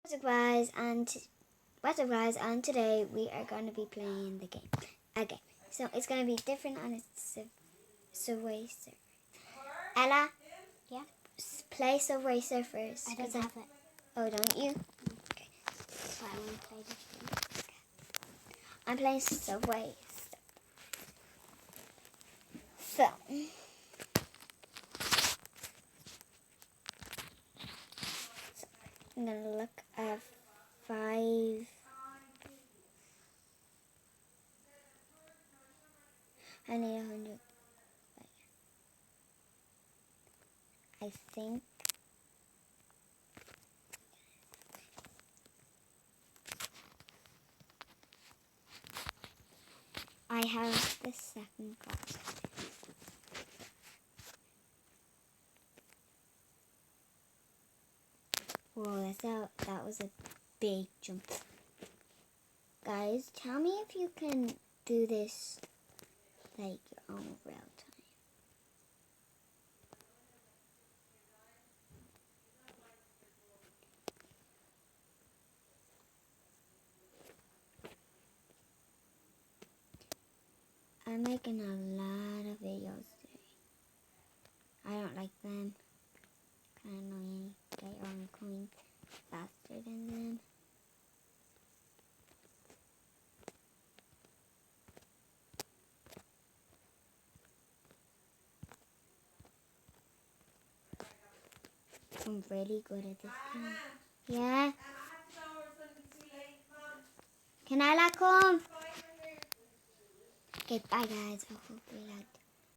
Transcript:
What's up guys, and today we are going to be playing the game again. So it's going to be different on a Subway Surfer. Ella, Yeah? play Subway Surfers. I don't have it. Oh, don't you? Okay. So I want to play this game. I'm playing Subway. So I'm going to look at 5. I need 100. I think. I have the second class. Whoa, that was a big jump. Guys, tell me if you can do this like your own real time. I'm making a lot of videos today. I don't like them. Kind of annoying. They are coins faster than them. I'm really good at this game. Yeah? Can I come? Okay, bye guys. I hope you liked